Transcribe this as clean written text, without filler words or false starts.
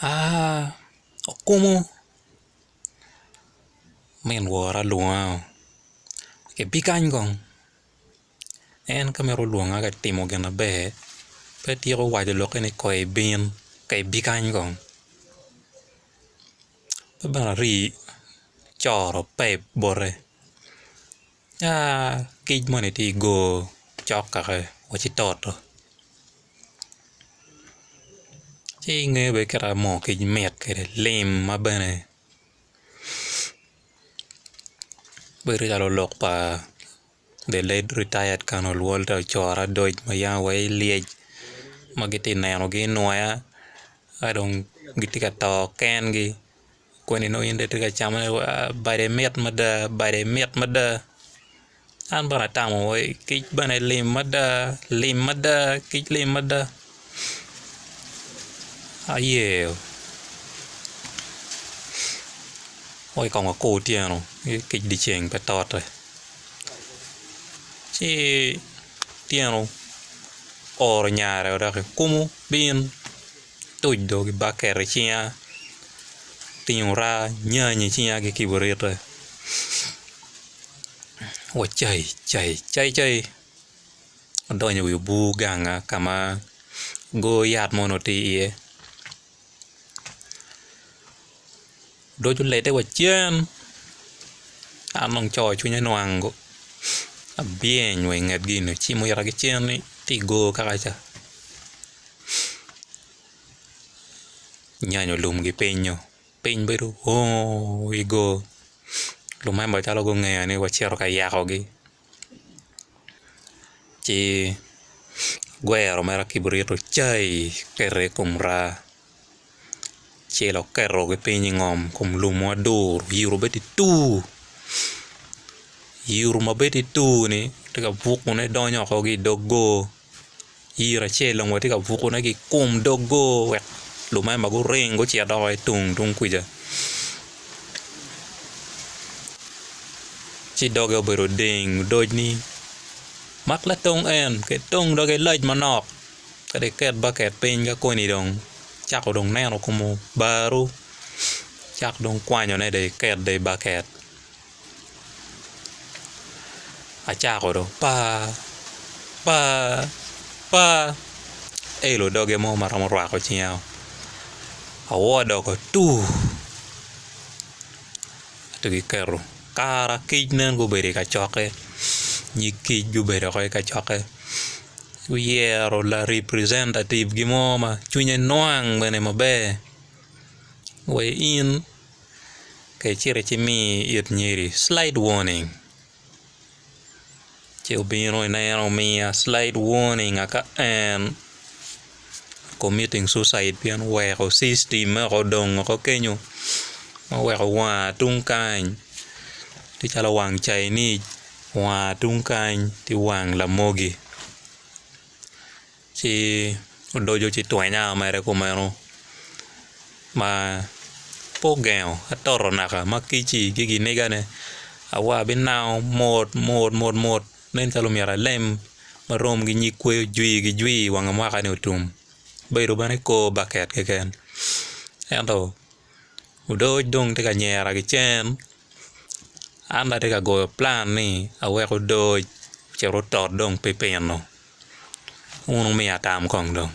Okumu men wora luang ke bikany gong en kamero luanga ka timo gana be tiro wajo lokene koe bin ke bikany gong bana ri choro pe bore kij mone ti go chok kake wachitoto chi nge be kera mo kij met kere lim mabene bere jalo lok pa the late retired Colonel Walter Chora Dodge Maya way liej magiti neno gi noya adong gitika to ken gi kweni no inde tika chama bare met mada an bara tamo way kij bane lim mada kij lim mada aye ôi còn có cô tiền rồi kịch đi chèn phải tọt rồi chứ tiền rồi ở nhà rồi đó cái cúm biên tôi đồ cái ba kẻ rồi chia tiền ra nhờ như chia cái keyboard rồi ôi chạy đôi nhiều bu gang à kama go yat monoti đôi chút lệ đấy quả chân ăn nong trò chú nhai noang go bien người ngợp gì nữa chỉ mới ra cái chân ấy thì go các ai chả nhai nhổ lùm cái pin bây giờ go lùm hai bảo cha lo go nghe này quả treo cái yak hogi chỉ quẹo rồi mà ra kibrit rồi chơi cái rễ cùng ra che lo kero ke pe ngom kum lumo do yuru beti tu ni tika vuku ne donyo ko gi dogo yira che lo mo tika vuku ne gi kum dogo wek lumai magu ring go chia doi tung kuja chi dogo bero ding doj ni mak la tong en ke tong do ke laj manok ka de ket bucket pen ga ko ni dong chắc ở đồng neo como baru chắc đồng qua nhỏ này để kẹt để ba kẹt chắc ở đâu pa lo đó cái mò mà làm roạc ở chiao ở đó có tu từ cái kẹro cara kij nên go bere ka choke ni kij go bere ka choke Uyero la representative gimoma chunye noang bene mabe we in ke chire chimi it nyiri slide warning che bino na mi slide warning aka and committing suicide pian we ko system ko dong ko kenyu we ko wa tung kan ti chala wang chai ni wa tung kan ti wang la mogi chỉ đôi vô chỉ tuổi nào mà cũng mà po gạo to rồi nè mà cái gì này cái này qua bên nào một nên cho luôn là lem mà rom cái nhị quê duy hoàng mà cái này trùm bây giờ bạn cô bucket cái em đâu đôi đông thì cả nhà là cái chen anh đã cái gọi plan này qua cái đôi chỉ rồi tọt đông pe nó uno me atam kong dong